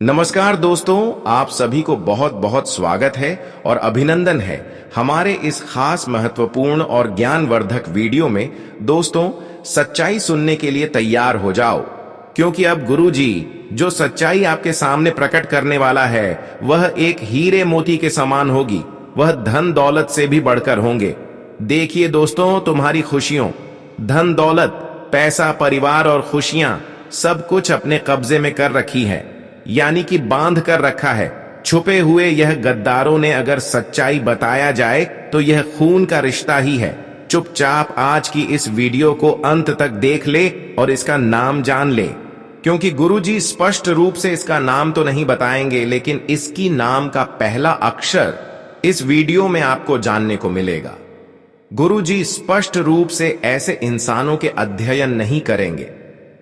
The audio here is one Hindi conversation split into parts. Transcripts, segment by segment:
नमस्कार दोस्तों, आप सभी को बहुत बहुत स्वागत है और अभिनंदन है हमारे इस खास महत्वपूर्ण और ज्ञानवर्धक वीडियो में। दोस्तों, सच्चाई सुनने के लिए तैयार हो जाओ, क्योंकि अब गुरुजी जो सच्चाई आपके सामने प्रकट करने वाला है वह एक हीरे मोती के समान होगी। वह धन दौलत से भी बढ़कर होंगे। देखिए दोस्तों, तुम्हारी खुशियों, धन दौलत, पैसा, परिवार और खुशियां सब कुछ अपने कब्जे में कर रखी है, यानी कि बांध कर रखा है। छुपे हुए यह गद्दारों ने अगर सच्चाई बताया जाए तो यह खून का रिश्ता ही है। चुपचाप आज की इस वीडियो को अंत तक देख ले और इसका नाम जान ले, क्योंकि गुरुजी स्पष्ट रूप से इसका नाम तो नहीं बताएंगे, लेकिन इसकी नाम का पहला अक्षर इस वीडियो में आपको जानने को मिलेगा। गुरुजी स्पष्ट रूप से ऐसे इंसानों के अध्ययन नहीं करेंगे,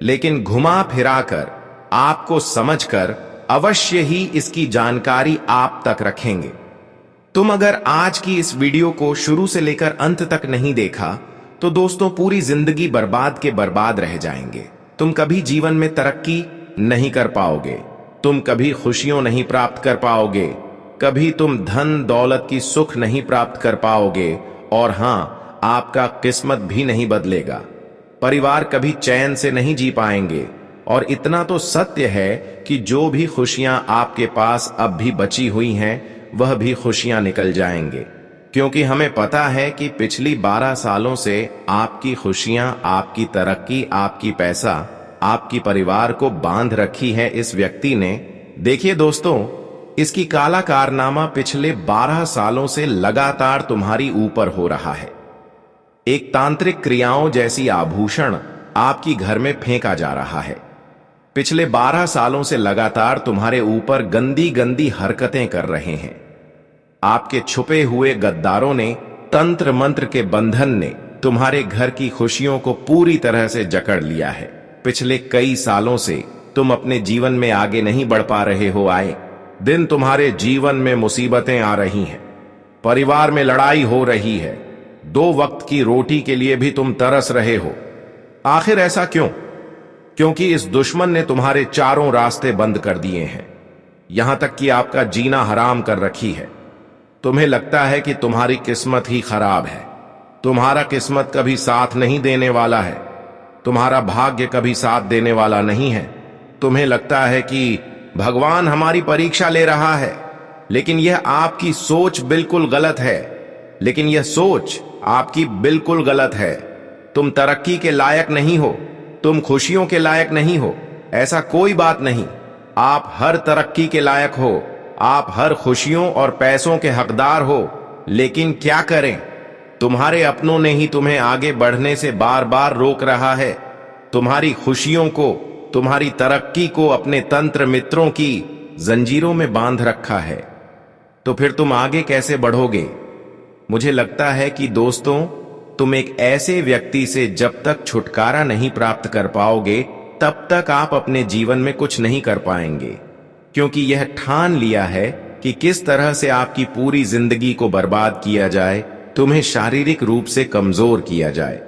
लेकिन घुमा फिराकर आपको समझकर अवश्य ही इसकी जानकारी आप तक रखेंगे। तुम अगर आज की इस वीडियो को शुरू से लेकर अंत तक नहीं देखा तो दोस्तों पूरी जिंदगी बर्बाद के बर्बाद रह जाएंगे। तुम कभी जीवन में तरक्की नहीं कर पाओगे, तुम कभी खुशियों नहीं प्राप्त कर पाओगे, कभी तुम धन दौलत की सुख नहीं प्राप्त कर पाओगे, और हां, आपका किस्मत भी नहीं बदलेगा। परिवार कभी चैन से नहीं जी पाएंगे। और इतना तो सत्य है कि जो भी खुशियां आपके पास अब भी बची हुई हैं वह भी खुशियां निकल जाएंगे, क्योंकि हमें पता है कि पिछली 12 सालों से आपकी खुशियां, आपकी तरक्की, आपकी पैसा, आपकी परिवार को बांध रखी है इस व्यक्ति ने। देखिए दोस्तों, इसकी काला कारनामा पिछले 12 सालों से लगातार तुम्हारी ऊपर हो रहा है। एक तांत्रिक क्रियाओं जैसी आभूषण आपकी घर में फेंका जा रहा है। पिछले 12 सालों से लगातार तुम्हारे ऊपर गंदी गंदी हरकतें कर रहे हैं। आपके छुपे हुए गद्दारों ने, तंत्र मंत्र के बंधन ने तुम्हारे घर की खुशियों को पूरी तरह से जकड़ लिया है। पिछले कई सालों से तुम अपने जीवन में आगे नहीं बढ़ पा रहे हो। आए दिन तुम्हारे जीवन में मुसीबतें आ रही हैं, परिवार में लड़ाई हो रही है, 2 वक्त की रोटी के लिए भी तुम तरस रहे हो। आखिर ऐसा क्यों? क्योंकि इस दुश्मन ने तुम्हारे चारों रास्ते बंद कर दिए हैं, यहां तक कि आपका जीना हराम कर रखी है। तुम्हें लगता है कि तुम्हारी किस्मत ही खराब है, तुम्हारा किस्मत कभी साथ नहीं देने वाला है, तुम्हारा भाग्य कभी साथ देने वाला नहीं है। तुम्हें लगता है कि भगवान हमारी परीक्षा ले रहा है, लेकिन यह आपकी सोच बिल्कुल गलत है। लेकिन यह सोच आपकी बिल्कुल गलत है। तुम तरक्की के लायक नहीं हो, तुम खुशियों के लायक नहीं हो। ऐसा कोई बात नहीं, आप हर तरक्की के लायक हो, आप हर खुशियों और पैसों के हकदार हो। लेकिन क्या करें, तुम्हारे अपनों ने ही तुम्हें आगे बढ़ने से बार बार रोक रहा है। तुम्हारी खुशियों को, तुम्हारी तरक्की को अपने तंत्र मित्रों की जंजीरों में बांध रखा है। तो फिर तुम आगे कैसे बढ़ोगे? मुझे लगता है कि दोस्तों, तुम एक ऐसे व्यक्ति से जब तक छुटकारा नहीं प्राप्त कर पाओगे तब तक आप अपने जीवन में कुछ नहीं कर पाएंगे, क्योंकि यह ठान लिया है कि किस तरह से आपकी पूरी जिंदगी को बर्बाद किया जाए, तुम्हें शारीरिक रूप से कमजोर किया जाए।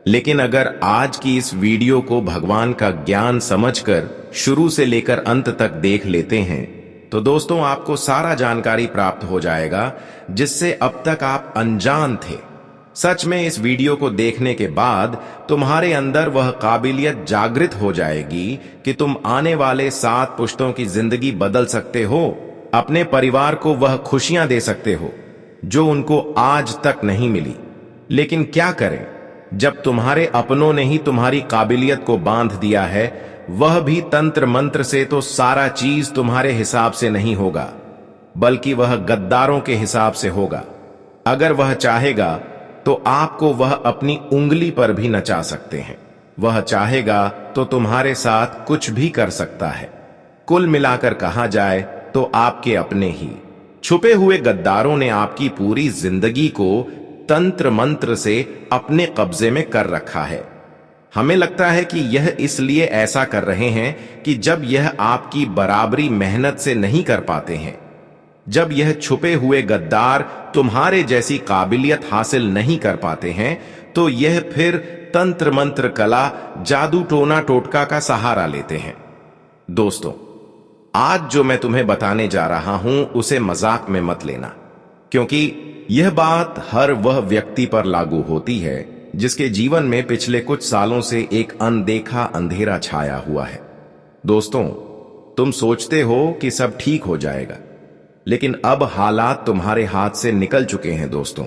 लेकिन अगर आज की इस वीडियो को भगवान का ज्ञान समझकर शुरू से लेकर अंत तक देख लेते हैं तो दोस्तों आपको सारा जानकारी प्राप्त हो जाएगा, जिससे अब तक आप अनजान थे। सच में इस वीडियो को देखने के बाद तुम्हारे अंदर वह काबिलियत जागृत हो जाएगी कि तुम आने वाले 7 पुश्तों की जिंदगी बदल सकते हो, अपने परिवार को वह खुशियां दे सकते हो जो उनको आज तक नहीं मिली। लेकिन क्या करें, जब तुम्हारे अपनों ने ही तुम्हारी काबिलियत को बांध दिया है, वह भी तंत्र मंत्र से, तो सारा चीज तुम्हारे हिसाब से नहीं होगा, बल्कि वह गद्दारों के हिसाब से होगा। अगर वह चाहेगा तो आपको वह अपनी उंगली पर भी नचा सकते हैं। वह चाहेगा तो तुम्हारे साथ कुछ भी कर सकता है। कुल मिलाकर कहा जाए तो आपके अपने ही छुपे हुए गद्दारों ने आपकी पूरी जिंदगी को तंत्र मंत्र से अपने कब्जे में कर रखा है। हमें लगता है कि यह इसलिए ऐसा कर रहे हैं कि जब यह आपकी बराबरी मेहनत से नहीं कर पाते हैं, जब यह छुपे हुए गद्दार तुम्हारे जैसी काबिलियत हासिल नहीं कर पाते हैं, तो यह फिर तंत्र मंत्र कला, जादू टोना टोटका का सहारा लेते हैं। दोस्तों, आज जो मैं तुम्हें बताने जा रहा हूं उसे मजाक में मत लेना, क्योंकि यह बात हर वह व्यक्ति पर लागू होती है जिसके जीवन में पिछले कुछ सालों से एक अनदेखा अंधेरा छाया हुआ है। दोस्तों, तुम सोचते हो कि सब ठीक हो जाएगा, लेकिन अब हालात तुम्हारे हाथ से निकल चुके हैं दोस्तों,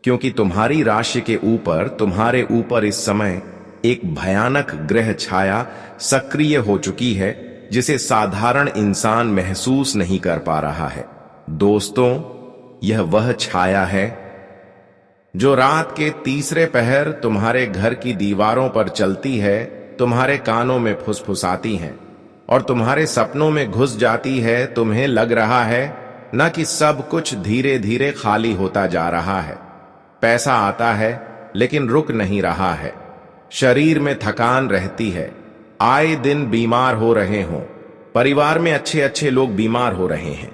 क्योंकि तुम्हारी राशि के ऊपर, तुम्हारे ऊपर इस समय एक भयानक ग्रह छाया सक्रिय हो चुकी है जिसे साधारण इंसान महसूस नहीं कर पा रहा है। दोस्तों, यह वह छाया है जो रात के तीसरे पहर तुम्हारे घर की दीवारों पर चलती है, तुम्हारे कानों में फुसफुसाती है और तुम्हारे सपनों में घुस जाती है। तुम्हें लग रहा है ना कि सब कुछ धीरे धीरे खाली होता जा रहा है। पैसा आता है लेकिन रुक नहीं रहा है। शरीर में थकान रहती है, आए दिन बीमार हो रहे हों। परिवार में अच्छे अच्छे लोग बीमार हो रहे हैं।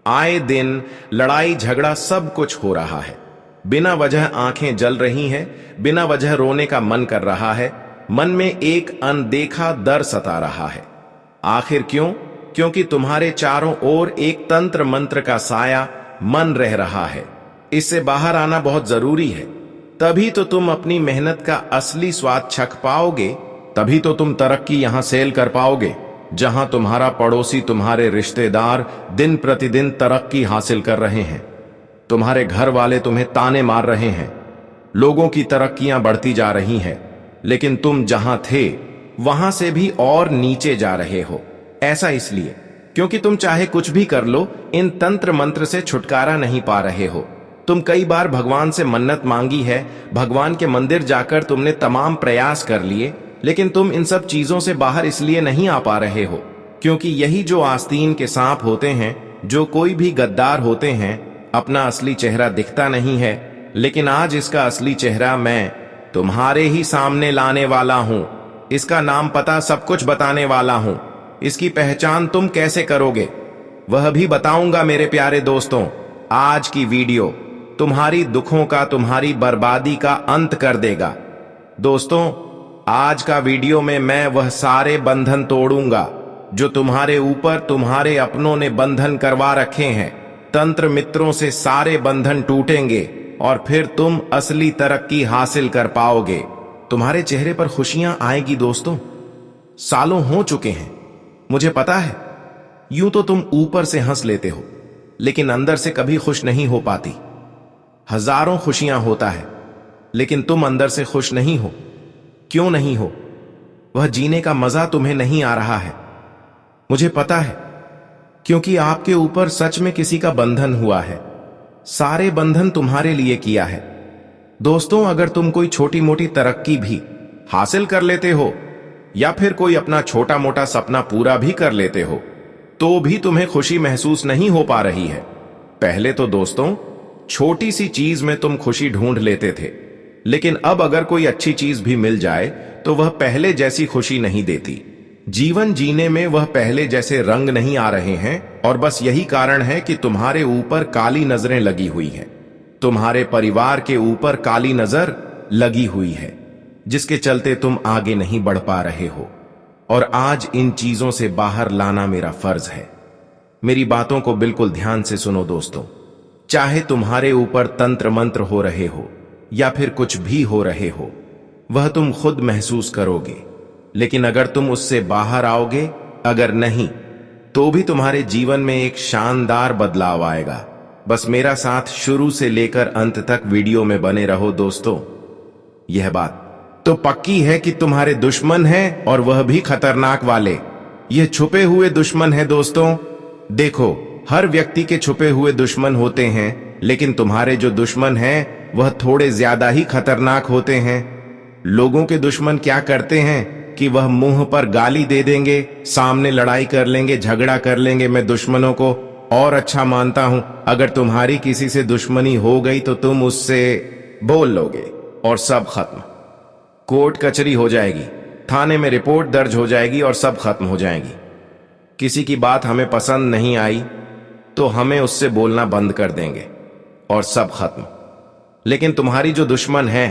आए दिन लड़ाई झगड़ा सब कुछ हो रहा है। बिना वजह आंखें जल रही हैं, बिना वजह रोने का मन कर रहा है। मन में एक अनदेखा डर सता रहा है। आखिर क्यों? क्योंकि तुम्हारे चारों ओर एक तंत्र मंत्र का साया मन रह रहा है। इससे बाहर आना बहुत जरूरी है। तभी तो तुम अपनी मेहनत का असली स्वाद चख पाओगे। तभी तो तुम तरक्की यहां सेल कर पाओगे, जहां तुम्हारा पड़ोसी, तुम्हारे रिश्तेदार दिन प्रतिदिन तरक्की हासिल कर रहे हैं। तुम्हारे घर वाले तुम्हें ताने मार रहे हैं। लोगों की तरक्कियां बढ़ती जा रही हैं, लेकिन तुम जहां थे वहां से भी और नीचे जा रहे हो। ऐसा इसलिए क्योंकि तुम चाहे कुछ भी कर लो, इन तंत्र मंत्र से छुटकारा नहीं पा रहे हो। तुम कई बार भगवान से मन्नत मांगी है, भगवान के मंदिर जाकर तुमने तमाम प्रयास कर लिए, लेकिन तुम इन सब चीजों से बाहर इसलिए नहीं आ पा रहे हो क्योंकि यही जो आस्तीन के सांप होते हैं, जो कोई भी गद्दार होते हैं, अपना असली चेहरा दिखता नहीं है। लेकिन आज इसका असली चेहरा मैं तुम्हारे ही सामने लाने वाला हूं। इसका नाम पता सब कुछ बताने वाला हूं। इसकी पहचान तुम कैसे करोगे वह भी बताऊंगा मेरे प्यारे दोस्तों। आज की वीडियो तुम्हारी दुखों का, तुम्हारी बर्बादी का अंत कर देगा। दोस्तों, आज का वीडियो में मैं वह सारे बंधन तोड़ूंगा जो तुम्हारे ऊपर तुम्हारे अपनों ने बंधन करवा रखे हैं। तंत्र मित्रों से सारे बंधन टूटेंगे और फिर तुम असली तरक्की हासिल कर पाओगे। तुम्हारे चेहरे पर खुशियां आएगी दोस्तों। सालों हो चुके हैं, मुझे पता है। यूं तो तुम ऊपर से हंस लेते हो, लेकिन अंदर से कभी खुश नहीं हो पाती। हजारों खुशियां होता है, लेकिन तुम अंदर से खुश नहीं हो। क्यों नहीं हो? वह जीने का मजा तुम्हें नहीं आ रहा है। मुझे पता है, क्योंकि आपके ऊपर सच में किसी का बंधन हुआ है। सारे बंधन तुम्हारे लिए किया है। दोस्तों, अगर तुम कोई छोटी मोटी तरक्की भी हासिल कर लेते हो या फिर कोई अपना छोटा मोटा सपना पूरा भी कर लेते हो, तो भी तुम्हें खुशी महसूस नहीं हो पा रही है। पहले तो दोस्तों, छोटी सी चीज में तुम खुशी ढूंढ लेते थे, लेकिन अब अगर कोई अच्छी चीज भी मिल जाए तो वह पहले जैसी खुशी नहीं देती। जीवन जीने में वह पहले जैसे रंग नहीं आ रहे हैं, और बस यही कारण है कि तुम्हारे ऊपर काली नजरें लगी हुई हैं। तुम्हारे परिवार के ऊपर काली नजर लगी हुई है, जिसके चलते तुम आगे नहीं बढ़ पा रहे हो। और आज इन चीजों से बाहर लाना मेरा फर्ज है। मेरी बातों को बिल्कुल ध्यान से सुनो दोस्तों। चाहे तुम्हारे ऊपर तंत्र मंत्र हो रहे हो या फिर कुछ भी हो रहे हो, वह तुम खुद महसूस करोगे। लेकिन अगर तुम उससे बाहर आओगे, अगर नहीं, तो भी तुम्हारे जीवन में एक शानदार बदलाव आएगा। बस मेरा साथ शुरू से लेकर अंत तक वीडियो में बने रहो दोस्तों। यह बात तो पक्की है कि तुम्हारे दुश्मन हैं, और वह भी खतरनाक वाले। यह छुपे हुए दुश्मन है दोस्तों। देखो, हर व्यक्ति के छुपे हुए दुश्मन होते हैं, लेकिन तुम्हारे जो दुश्मन हैं वह थोड़े ज्यादा ही खतरनाक होते हैं। लोगों के दुश्मन क्या करते हैं कि वह मुंह पर गाली दे देंगे, सामने लड़ाई कर लेंगे, झगड़ा कर लेंगे। मैं दुश्मनों को और अच्छा मानता हूं। अगर तुम्हारी किसी से दुश्मनी हो गई तो तुम उससे बोल लोगे और सब खत्म। कोर्ट कचहरी हो जाएगी, थाने में रिपोर्ट दर्ज हो जाएगी और सब खत्म हो जाएगी। किसी की बात हमें पसंद नहीं आई तो हमें उससे बोलना बंद कर देंगे और सब खत्म। लेकिन तुम्हारी जो दुश्मन है,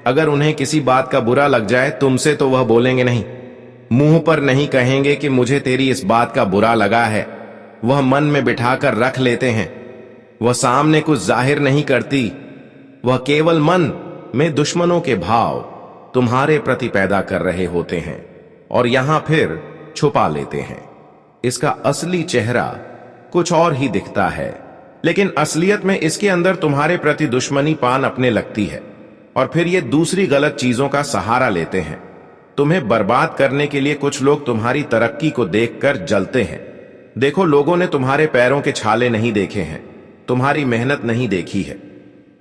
अगर उन्हें किसी बात का बुरा लग जाए तुमसे, तो वह बोलेंगे नहीं। मुंह पर नहीं कहेंगे कि मुझे तेरी इस बात का बुरा लगा है, वह मन में बिठाकर रख लेते हैं। वह सामने कुछ जाहिर नहीं करती, वह केवल मन में दुश्मनों के भाव तुम्हारे प्रति पैदा कर रहे होते हैं और यहां फिर छुपा लेते हैं। इसका असली चेहरा कुछ और ही दिखता है, लेकिन असलियत में इसके अंदर तुम्हारे प्रति दुश्मनी पान अपने लगती है और फिर ये दूसरी गलत चीजों का सहारा लेते हैं। तुम्हें बर्बाद करने के लिए कुछ लोग तुम्हारी तरक्की को देखकर जलते हैं। देखो, लोगों ने तुम्हारे पैरों के छाले नहीं देखे हैं, तुम्हारी मेहनत नहीं देखी है।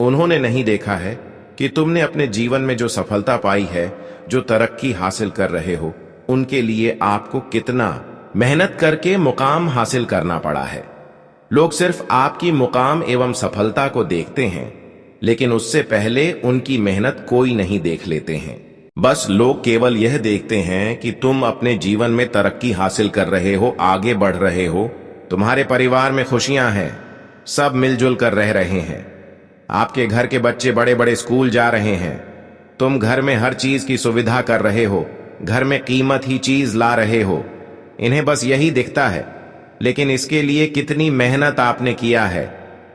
उन्होंने नहीं देखा है कि तुमने अपने जीवन में जो सफलता पाई है, जो तरक्की हासिल कर रहे हो, उनके लिए आपको कितना मेहनत करके मुकाम हासिल करना पड़ा है। लोग सिर्फ आपकी मुकाम एवं सफलता को देखते हैं, लेकिन उससे पहले उनकी मेहनत कोई नहीं देख लेते हैं। बस लोग केवल यह देखते हैं कि तुम अपने जीवन में तरक्की हासिल कर रहे हो, आगे बढ़ रहे हो, तुम्हारे परिवार में खुशियां हैं, सब मिलजुल कर रह रहे हैं, आपके घर के बच्चे बड़े बड़े स्कूल जा रहे हैं, तुम घर में हर चीज की सुविधा कर रहे हो, घर में कीमत ही चीज ला रहे हो। इन्हें बस यही दिखता है, लेकिन इसके लिए कितनी मेहनत आपने किया है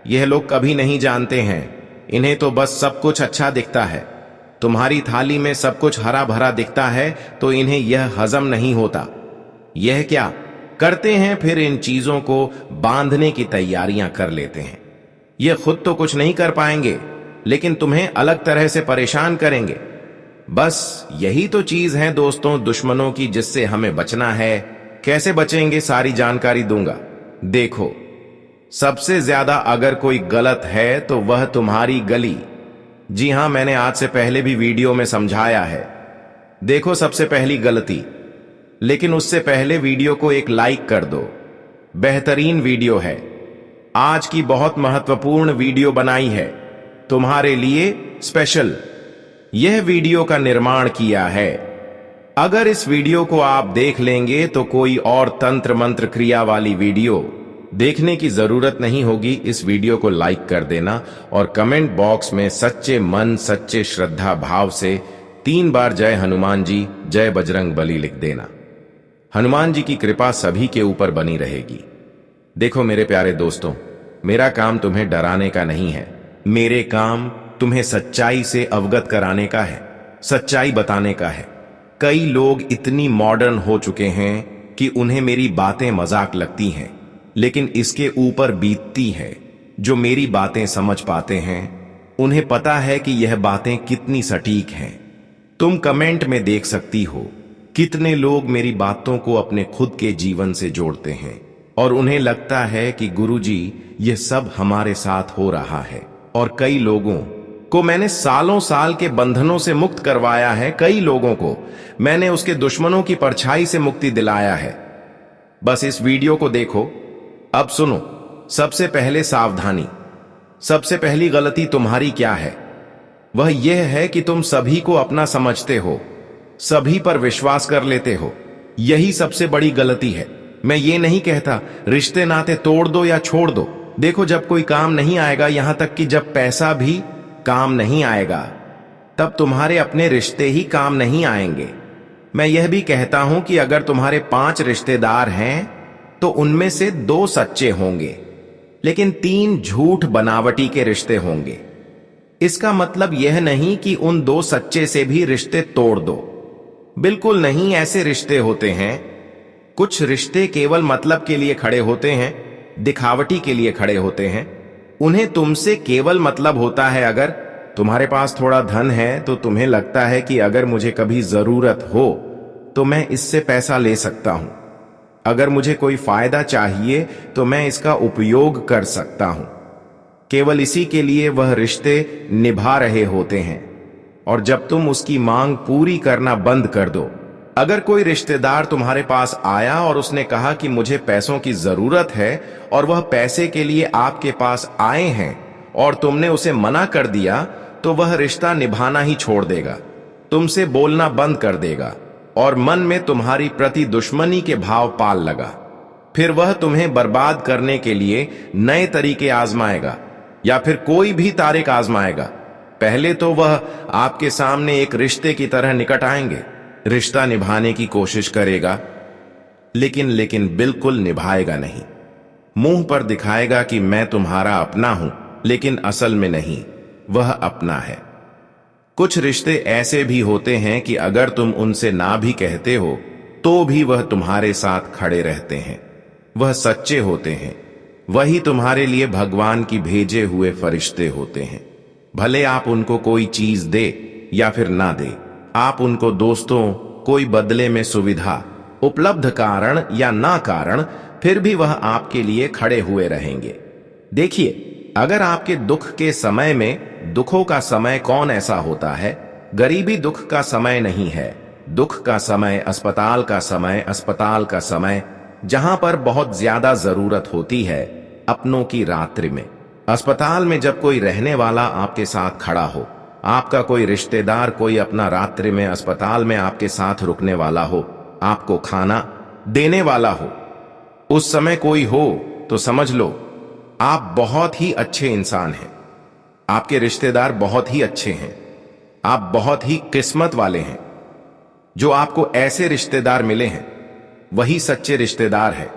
यह लोग कभी नहीं जानते हैं। इन्हें तो बस सब कुछ अच्छा दिखता है। तुम्हारी थाली में सब कुछ हरा भरा दिखता है तो इन्हें यह हजम नहीं होता। यह क्या करते हैं, फिर इन चीजों को बांधने की तैयारियां कर लेते हैं। यह खुद तो कुछ नहीं कर पाएंगे, लेकिन तुम्हें अलग तरह से परेशान करेंगे। बस यही तो चीज है दोस्तों दुश्मनों की, जिससे हमें बचना है। कैसे बचेंगे, सारी जानकारी दूंगा। देखो, सबसे ज्यादा अगर कोई गलत है तो वह तुम्हारी गली। जी हां, मैंने आज से पहले भी वीडियो में समझाया है। देखो, सबसे पहली गलती, लेकिन उससे पहले वीडियो को एक लाइक कर दो। बेहतरीन वीडियो है, आज की बहुत महत्वपूर्ण वीडियो बनाई है तुम्हारे लिए स्पेशल। यह वीडियो का निर्माण किया है। अगर इस वीडियो को आप देख लेंगे तो कोई और तंत्र मंत्र क्रिया वाली वीडियो देखने की जरूरत नहीं होगी। इस वीडियो को लाइक कर देना और कमेंट बॉक्स में सच्चे मन सच्चे श्रद्धा भाव से 3 बार जय हनुमान जी, जय बजरंग बली लिख देना। हनुमान जी की कृपा सभी के ऊपर बनी रहेगी। देखो मेरे प्यारे दोस्तों, मेरा काम तुम्हें डराने का नहीं है, मेरे काम तुम्हें सच्चाई से अवगत कराने का है, सच्चाई बताने का है। कई लोग इतनी मॉडर्न हो चुके हैं कि उन्हें मेरी बातें मजाक लगती हैं, लेकिन इसके ऊपर बीतती है जो मेरी बातें समझ पाते हैं, उन्हें पता है कि यह बातें कितनी सटीक हैं। तुम कमेंट में देख सकती हो कितने लोग मेरी बातों को अपने खुद के जीवन से जोड़ते हैं और उन्हें लगता है कि गुरुजी यह सब हमारे साथ हो रहा है। और कई लोगों को मैंने सालों साल के बंधनों से मुक्त करवाया है, कई लोगों को मैंने उसके दुश्मनों की परछाई से मुक्ति दिलाया है। बस इस वीडियो को देखो। अब सुनो, सबसे पहले सावधानी। सबसे पहली गलती तुम्हारी क्या है? वह यह है कि तुम सभी को अपना समझते हो, सभी पर विश्वास कर लेते हो। यही सबसे बड़ी गलती है। मैं ये नहीं कहता रिश्ते नाते तोड़ दो या छोड़ दो। देखो, जब कोई काम नहीं आएगा, यहां तक कि जब पैसा भी काम नहीं आएगा, तब तुम्हारे अपने रिश्ते ही काम नहीं आएंगे। मैं यह भी कहता हूं कि अगर तुम्हारे 5 रिश्तेदार हैं तो उनमें से 2 सच्चे होंगे, लेकिन 3 झूठ बनावटी के रिश्ते होंगे। इसका मतलब यह नहीं कि उन 2 सच्चे से भी रिश्ते तोड़ दो, बिल्कुल नहीं। ऐसे रिश्ते होते हैं, कुछ रिश्ते केवल मतलब के लिए खड़े होते हैं, दिखावटी के लिए खड़े होते हैं। उन्हें तुमसे केवल मतलब होता है। अगर तुम्हारे पास थोड़ा धन है तो तुम्हें लगता है कि अगर मुझे कभी जरूरत हो तो मैं इससे पैसा ले सकता हूं, अगर मुझे कोई फायदा चाहिए तो मैं इसका उपयोग कर सकता हूं। केवल इसी के लिए वह रिश्ते निभा रहे होते हैं। और जब तुम उसकी मांग पूरी करना बंद कर दो, अगर कोई रिश्तेदार तुम्हारे पास आया और उसने कहा कि मुझे पैसों की जरूरत है और वह पैसे के लिए आपके पास आए हैं और तुमने उसे मना कर दिया, तो वह रिश्ता निभाना ही छोड़ देगा, तुमसे बोलना बंद कर देगा और मन में तुम्हारी प्रति दुश्मनी के भाव पाल लगा। फिर वह तुम्हें बर्बाद करने के लिए नए तरीके आजमाएगा या फिर कोई भी तारीख आजमाएगा। पहले तो वह आपके सामने एक रिश्ते की तरह निकट आएंगे, रिश्ता निभाने की कोशिश करेगा, लेकिन बिल्कुल निभाएगा नहीं। मुंह पर दिखाएगा कि मैं तुम्हारा अपना हूं, लेकिन असल में नहीं, वह अपना है। कुछ रिश्ते ऐसे भी होते हैं कि अगर तुम उनसे ना भी कहते हो तो भी वह तुम्हारे साथ खड़े रहते हैं। वह सच्चे होते हैं। वही तुम्हारे लिए भगवान की भेजे हुए फरिश्ते होते हैं। भले आप उनको कोई चीज दे या फिर ना दे, आप उनको दोस्तों कोई बदले में सुविधा, उपलब्ध कारण या ना कारण, फिर भी वह आपके लिए खड़े हुए रहेंगे। देखिए, अगर आपके दुख के समय में, दुखों का समय कौन ऐसा होता है? गरीबी दुख का समय नहीं है। दुख का समय अस्पताल का समय, अस्पताल का समय जहां पर बहुत ज्यादा जरूरत होती है अपनों की रात्रि में। अस्पताल में जब कोई रहने वाला आपके साथ खड़ा हो, आपका कोई रिश्तेदार, कोई अपना रात्रि में अस्पताल में आपके साथ रुकने वाला हो, आपको खाना देने वाला हो, उस समय कोई हो तो समझ लो आप बहुत ही अच्छे इंसान हैं। आपके रिश्तेदार बहुत ही अच्छे हैं। आप बहुत ही किस्मत वाले हैं। जो आपको ऐसे रिश्तेदार मिले हैं वही सच्चे रिश्तेदार है,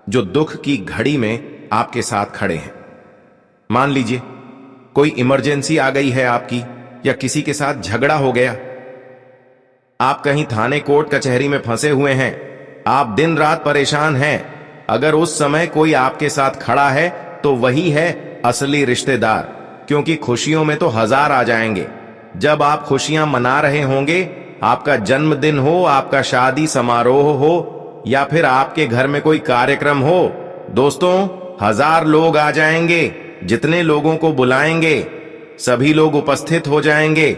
जो दुख की घड़ी में आपके साथ खड़े हैं। मान लीजिए कोई इमरजेंसी आ गई है आपकी, या किसी के साथ झगड़ा हो गया, आप कहीं थाने कोर्ट कचहरी में फंसे हुए हैं, आप दिन रात परेशान हैं। अगर उस समय कोई आपके साथ खड़ा है तो वही है असली रिश्तेदार, क्योंकि खुशियों में तो हजार आ जाएंगे। जब आप खुशियां मना रहे होंगे, आपका जन्मदिन हो, आपका शादी समारोह हो, या फिर आपके घर में कोई कार्यक्रम हो, दोस्तों 1000 लोग आ जाएंगे। जितने लोगों को बुलाएंगे सभी लोग उपस्थित हो जाएंगे।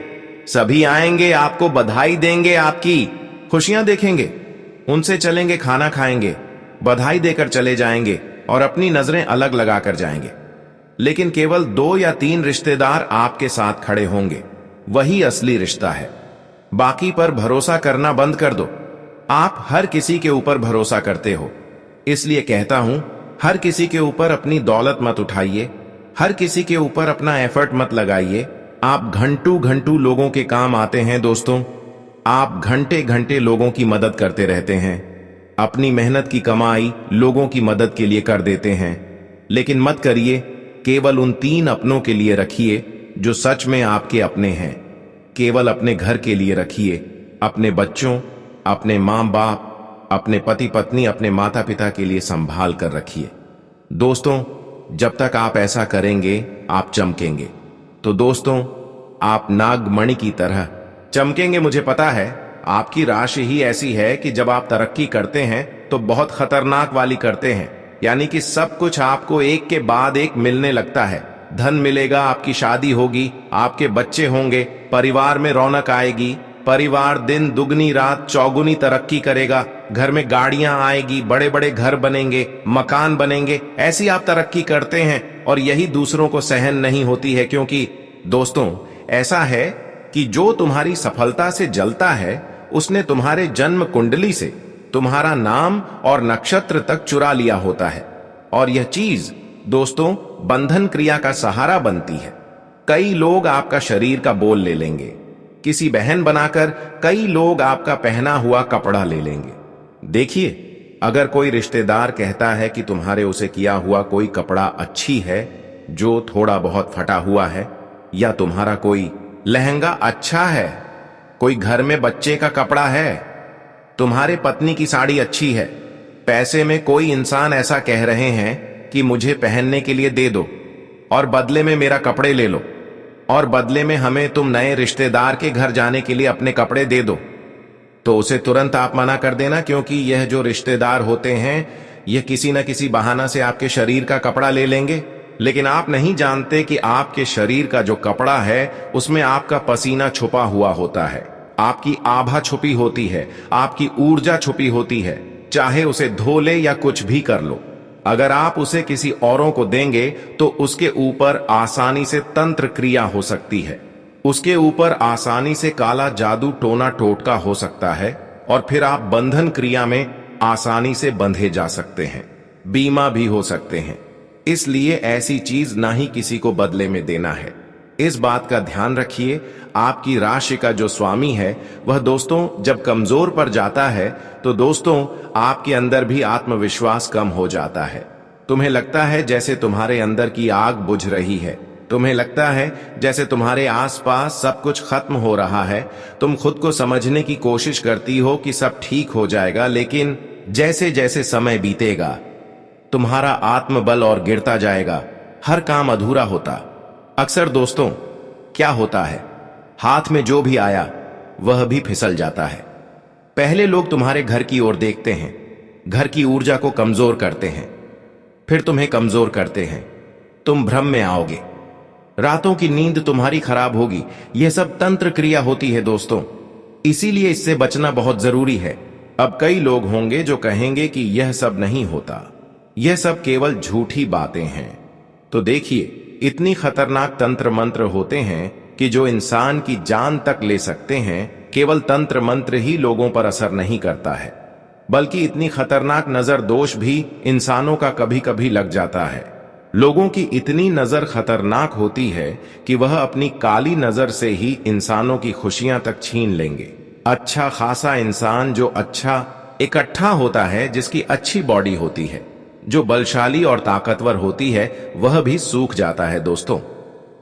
सभी आएंगे, आपको बधाई देंगे, आपकी खुशियां देखेंगे, उनसे चलेंगे, खाना खाएंगे, बधाई देकर चले जाएंगे और अपनी नजरें अलग लगाकर जाएंगे। लेकिन केवल 2 या 3 रिश्तेदार आपके साथ खड़े होंगे, वही असली रिश्ता है। बाकी पर भरोसा करना बंद कर दो। आप हर किसी के ऊपर भरोसा करते हो, इसलिए कहता हूं, हर किसी के ऊपर अपनी दौलत मत उठाइए, हर किसी के ऊपर अपना एफर्ट मत लगाइए। आप घंटों लोगों के काम आते हैं दोस्तों। आप घंटे लोगों की मदद करते रहते हैं, अपनी मेहनत की कमाई लोगों की मदद के लिए कर देते हैं। लेकिन मत करिए, केवल उन 3 अपनों के लिए रखिए जो सच में आपके अपने हैं। केवल अपने घर के लिए रखिए, अपने बच्चों, अपने मां बाप, अपने पति पत्नी, अपने माता पिता के लिए संभाल कर रखिए। दोस्तों, जब तक आप ऐसा करेंगे आप चमकेंगे। तो दोस्तों, आप नागमणि की तरह चमकेंगे। मुझे पता है आपकी राशि ही ऐसी है कि जब आप तरक्की करते हैं तो बहुत खतरनाक वाली करते हैं, यानी कि सब कुछ आपको एक के बाद एक मिलने लगता है। धन मिलेगा, आपकी शादी होगी, आपके बच्चे होंगे, परिवार में रौनक आएगी, परिवार दिन दुगनी रात चौगुनी तरक्की करेगा, घर में गाड़ियां आएगी, बड़े बड़े घर बनेंगे, मकान बनेंगे। ऐसी आप तरक्की करते हैं और यही दूसरों को सहन नहीं होती है, क्योंकि दोस्तों ऐसा है कि जो तुम्हारी सफलता से जलता है उसने तुम्हारे जन्म कुंडली से तुम्हारा नाम और नक्षत्र तक चुरा लिया होता है। और यह चीज दोस्तों बंधन क्रिया का सहारा बनती है। कई लोग आपका शरीर का बोल ले लेंगे, किसी बहन बनाकर कई लोग आपका पहना हुआ कपड़ा ले लेंगे। देखिए, अगर कोई रिश्तेदार कहता है कि तुम्हारे उसे किया हुआ कोई कपड़ा अच्छी है जो थोड़ा बहुत फटा हुआ है, या तुम्हारा कोई लहंगा अच्छा है, कोई घर में बच्चे का कपड़ा है, तुम्हारे पत्नी की साड़ी अच्छी है, पैसे में कोई इंसान ऐसा कह रहे हैं कि मुझे पहनने के लिए दे दो और बदले में मेरा कपड़े ले लो, और बदले में हमें तुम नए रिश्तेदार के घर जाने के लिए अपने कपड़े दे दो, तो उसे तुरंत आप मना कर देना, क्योंकि यह जो रिश्तेदार होते हैं यह किसी न किसी बहाना से आपके शरीर का कपड़ा ले लेंगे। लेकिन आप नहीं जानते कि आपके शरीर का जो कपड़ा है उसमें आपका पसीना छुपा हुआ होता है, आपकी आभा छुपी होती है, आपकी ऊर्जा छुपी होती है। चाहे उसे धो ले या कुछ भी कर लो, अगर आप उसे किसी औरों को देंगे तो उसके ऊपर आसानी से तंत्र क्रिया हो सकती है, उसके ऊपर आसानी से काला जादू टोना टोटका हो सकता है, और फिर आप बंधन क्रिया में आसानी से बंधे जा सकते हैं, बीमा भी हो सकते हैं। इसलिए ऐसी चीज ना ही किसी को बदले में देना है। इस बात का ध्यान रखिए, आपकी राशि का जो स्वामी है वह दोस्तों जब कमजोर पर जाता है तो दोस्तों आपके अंदर भी आत्मविश्वास कम हो जाता है। तुम्हें लगता है जैसे तुम्हारे अंदर की आग बुझ रही है, तुम्हें लगता है जैसे तुम्हारे आसपास सब कुछ खत्म हो रहा है। तुम खुद को समझने की कोशिश करती हो कि सब ठीक हो जाएगा, लेकिन जैसे जैसे समय बीतेगा तुम्हारा आत्मबल और गिरता जाएगा, हर काम अधूरा होता। अक्सर दोस्तों क्या होता है, हाथ में जो भी आया वह भी फिसल जाता है। पहले लोग तुम्हारे घर की ओर देखते हैं, घर की ऊर्जा को कमजोर करते हैं, फिर तुम्हें कमजोर करते हैं। तुम भ्रम में आओगे, रातों की नींद तुम्हारी खराब होगी। यह सब तंत्र क्रिया होती है दोस्तों, इसीलिए इससे बचना बहुत जरूरी है। अब कई लोग होंगे जो कहेंगे कि यह सब नहीं होता, यह सब केवल झूठी बातें हैं। तो देखिए, इतनी खतरनाक तंत्र मंत्र होते हैं कि जो इंसान की जान तक ले सकते हैं। केवल तंत्र मंत्र ही लोगों पर असर नहीं करता है, बल्कि इतनी खतरनाक नजर दोष भी इंसानों का कभी कभी लग जाता है। लोगों की इतनी नजर खतरनाक होती है कि वह अपनी काली नजर से ही इंसानों की खुशियां तक छीन लेंगे। अच्छा खासा इंसान जो अच्छा इकट्ठा होता है, जिसकी अच्छी बॉडी होती है, जो बलशाली और ताकतवर होती है, वह भी सूख जाता है दोस्तों।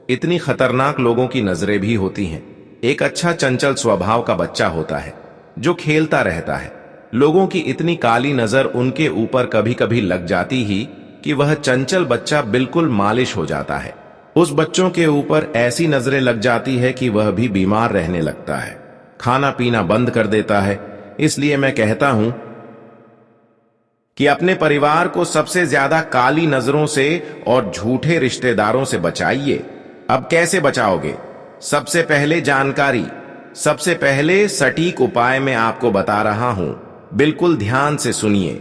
इतनी खतरनाक लोगों की नजरें भी होती हैं। एक अच्छा चंचल स्वभाव का बच्चा होता है जो खेलता रहता है, लोगों की इतनी काली नजर उनके ऊपर कभी कभी लग जाती ही कि वह चंचल बच्चा बिल्कुल मालिश हो जाता है। उस बच्चों के ऊपर ऐसी नजरें लग जाती है कि वह भी बीमार रहने लगता है, खाना पीना बंद कर देता है। इसलिए मैं कहता हूं कि अपने परिवार को सबसे ज्यादा काली नजरों से और झूठे रिश्तेदारों से बचाइए। अब कैसे बचाओगे? सबसे पहले जानकारी, सबसे पहले सटीक उपाय मैं आपको बता रहा हूं, बिल्कुल ध्यान से सुनिए।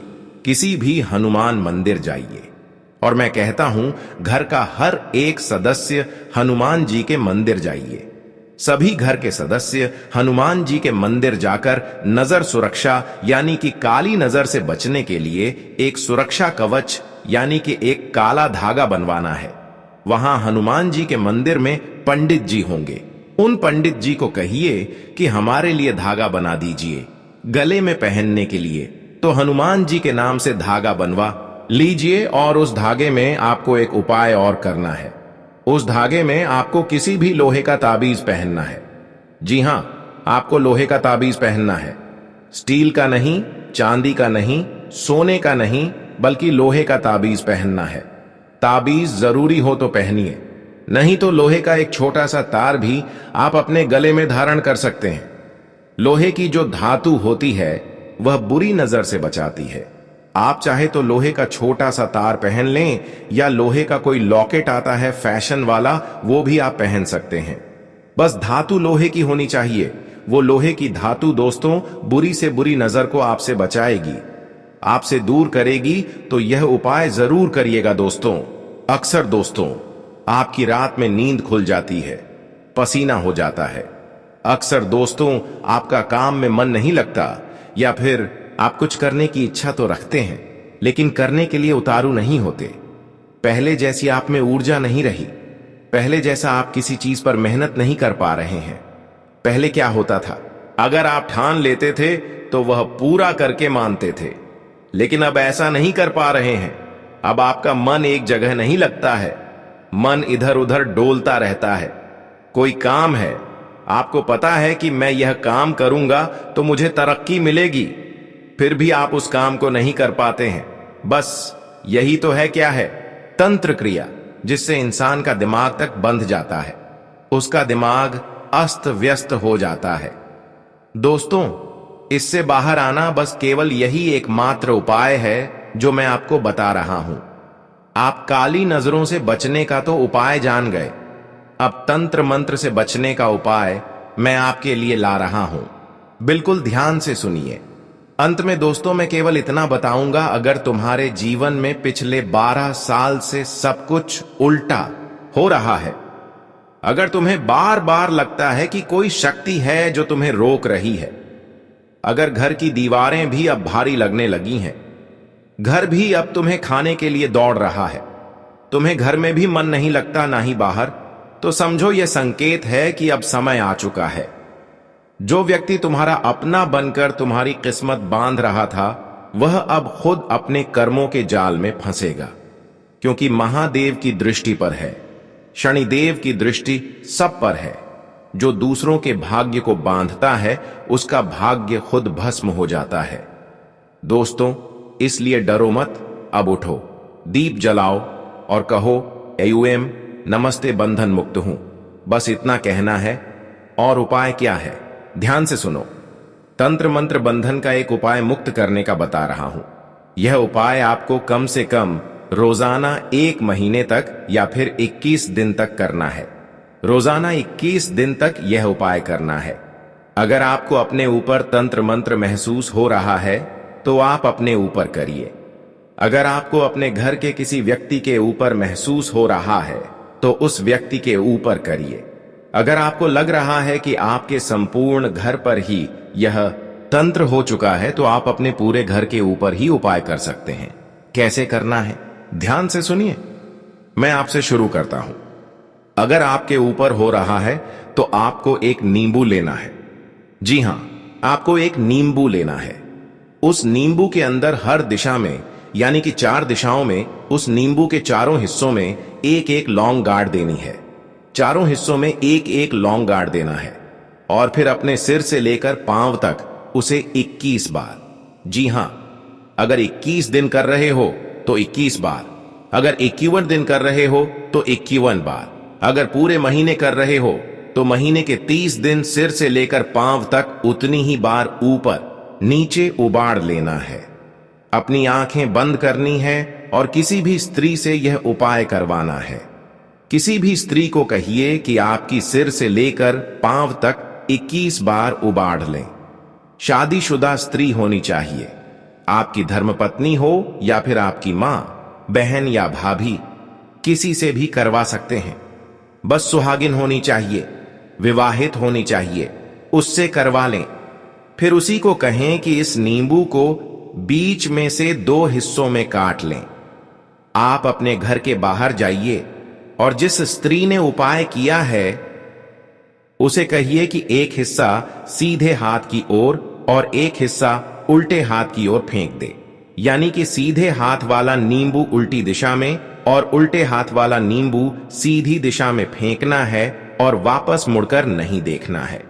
किसी भी हनुमान मंदिर जाइए, और मैं कहता हूं घर का हर एक सदस्य हनुमान जी के मंदिर जाइए। सभी घर के सदस्य हनुमान जी के मंदिर जाकर नजर सुरक्षा यानी कि काली नजर से बचने के लिए एक सुरक्षा कवच यानी कि एक काला धागा बनवाना है। वहां हनुमान जी के मंदिर में पंडित जी होंगे। उन पंडित जी को कहिए कि हमारे लिए धागा बना दीजिए गले में पहनने के लिए। तो हनुमान जी के नाम से धागा बनवा लीजिए, और उस धागे में आपको एक उपाय और करना है। उस धागे में आपको किसी भी लोहे का ताबीज पहनना है। जी हां, आपको लोहे का ताबीज पहनना है। स्टील का नहीं, चांदी का नहीं, सोने का नहीं, बल्कि लोहे का ताबीज पहनना है। ताबीज जरूरी हो तो पहनिए, नहीं तो लोहे का एक छोटा सा तार भी आप अपने गले में धारण कर सकते हैं। लोहे की जो धातु होती है वह बुरी नजर से बचाती है। आप चाहे तो लोहे का छोटा सा तार पहन लें, या लोहे का कोई लॉकेट आता है फैशन वाला, वो भी आप पहन सकते हैं। बस धातु लोहे की होनी चाहिए। वो लोहे की धातु दोस्तों बुरी से बुरी नजर को आपसे बचाएगी, आपसे दूर करेगी। तो यह उपाय जरूर करिएगा दोस्तों। अक्सर दोस्तों आपकी रात में नींद खुल जाती है, पसीना हो जाता है। अक्सर दोस्तों आपका काम में मन नहीं लगता, या फिर आप कुछ करने की इच्छा तो रखते हैं लेकिन करने के लिए उतारू नहीं होते। पहले जैसी आप में ऊर्जा नहीं रही, पहले जैसा आप किसी चीज पर मेहनत नहीं कर पा रहे हैं। पहले क्या होता था, अगर आप ठान लेते थे तो वह पूरा करके मानते थे, लेकिन अब ऐसा नहीं कर पा रहे हैं। अब आपका मन एक जगह नहीं लगता है, मन इधर उधर डोलता रहता है। कोई काम है, आपको पता है कि मैं यह काम करूंगा तो मुझे तरक्की मिलेगी, फिर भी आप उस काम को नहीं कर पाते हैं। बस यही तो है, क्या है? तंत्र क्रिया, जिससे इंसान का दिमाग तक बंध जाता है, उसका दिमाग अस्त व्यस्त हो जाता है। दोस्तों इससे बाहर आना बस केवल यही एकमात्र उपाय है जो मैं आपको बता रहा हूं। आप काली नजरों से बचने का तो उपाय जान गए, अब तंत्र मंत्र से बचने का उपाय मैं आपके लिए ला रहा हूं। बिल्कुल ध्यान से सुनिए। अंत में दोस्तों मैं केवल इतना बताऊंगा, अगर तुम्हारे जीवन में पिछले 12 साल से सब कुछ उल्टा हो रहा है, अगर तुम्हें बार बार लगता है कि कोई शक्ति है जो तुम्हें रोक रही है, अगर घर की दीवारें भी अब भारी लगने लगी हैं, घर भी अब तुम्हें खाने के लिए दौड़ रहा है, तुम्हें घर में भी मन नहीं लगता ना ही बाहर, तो समझो यह संकेत है कि अब समय आ चुका है। जो व्यक्ति तुम्हारा अपना बनकर तुम्हारी किस्मत बांध रहा था, वह अब खुद अपने कर्मों के जाल में फंसेगा, क्योंकि महादेव की दृष्टि पर है, शनिदेव की दृष्टि सब पर है। जो दूसरों के भाग्य को बांधता है, उसका भाग्य खुद भस्म हो जाता है। दोस्तों, इसलिए डरो मत, अब उठो, दीप जलाओ और कहो एयूएम नमस्ते, बंधन मुक्त हूं। बस इतना कहना है। और उपाय क्या है, ध्यान से सुनो। तंत्र मंत्र बंधन का एक उपाय मुक्त करने का बता रहा हूं। यह उपाय आपको कम से कम रोजाना 1 महीने तक या फिर 21 दिन तक करना है। रोजाना 21 दिन तक यह उपाय करना है। अगर आपको अपने ऊपर तंत्र मंत्र महसूस हो रहा है तो आप अपने ऊपर करिए। अगर आपको अपने घर के किसी व्यक्ति के ऊपर महसूस हो रहा है तो उस व्यक्ति के ऊपर करिए। अगर आपको लग रहा है कि आपके संपूर्ण घर पर ही यह तंत्र हो चुका है तो आप अपने पूरे घर के ऊपर ही उपाय कर सकते हैं। कैसे करना है, ध्यान से सुनिए। मैं आपसे शुरू करता हूं। अगर आपके ऊपर हो रहा है तो आपको एक नींबू लेना है। जी हां, आपको एक नींबू लेना है। उस नींबू के अंदर हर दिशा में, यानी कि 4 दिशाओं में, उस नींबू के चारों हिस्सों में एक एक लौंग गाड़ देनी है। चारों हिस्सों में एक एक लौंग गाड़ देना है और फिर अपने सिर से लेकर पांव तक उसे 21 बार। जी हां, अगर 21 दिन कर रहे हो तो 21 बार, अगर 51 दिन कर रहे हो तो 51 बार, अगर पूरे महीने कर रहे हो तो महीने के 30 दिन सिर से लेकर पांव तक उतनी ही बार ऊपर नीचे उबाड़ लेना है। अपनी आंखें बंद करनी है और किसी भी स्त्री से यह उपाय करवाना है। किसी भी स्त्री को कहिए कि आपकी सिर से लेकर पांव तक 21 बार उबाड़ लें। शादीशुदा स्त्री होनी चाहिए। आपकी धर्मपत्नी हो या फिर आपकी मां, बहन या भाभी, किसी से भी करवा सकते हैं। बस सुहागिन होनी चाहिए, विवाहित होनी चाहिए, उससे करवा लें। फिर उसी को कहें कि इस नींबू को बीच में से 2 हिस्सों में काट लें। आप अपने घर के बाहर जाइए और जिस स्त्री ने उपाय किया है उसे कहिए कि एक हिस्सा सीधे हाथ की ओर और एक हिस्सा उल्टे हाथ की ओर फेंक दे। यानी कि सीधे हाथ वाला नींबू उल्टी दिशा में और उल्टे हाथ वाला नींबू सीधी दिशा में फेंकना है और वापस मुड़कर नहीं देखना है।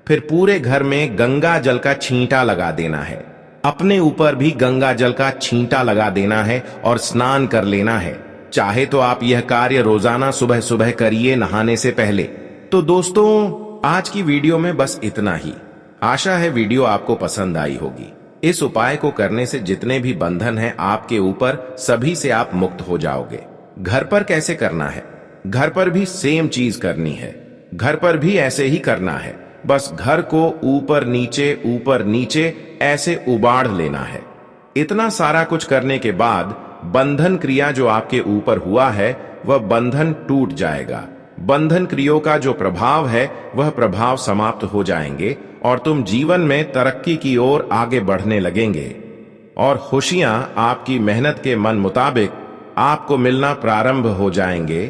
फिर पूरे घर में गंगा जल का छींटा लगा देना है। अपने ऊपर भी गंगा जल का छींटा लगा देना है और स्नान कर लेना है। चाहे तो आप यह कार्य रोजाना सुबह सुबह करिए, नहाने से पहले। तो दोस्तों, आज की वीडियो में बस इतना ही। आशा है वीडियो आपको पसंद आई होगी। इस उपाय को करने से जितने भी बंधन हैं आपके ऊपर, सभी से आप मुक्त हो जाओगे। घर पर कैसे करना है? घर पर भी सेम चीज करनी है। घर पर भी ऐसे ही करना है। बस घर को ऊपर नीचे ऐसे उबाड़ लेना है। इतना सारा कुछ करने के बाद बंधन क्रिया जो आपके ऊपर हुआ है वह बंधन टूट जाएगा। बंधन क्रियाओं का जो प्रभाव है वह प्रभाव समाप्त हो जाएंगे और तुम जीवन में तरक्की की ओर आगे बढ़ने लगेंगे और खुशियां आपकी मेहनत के मन मुताबिक आपको मिलना प्रारंभ हो जाएंगे।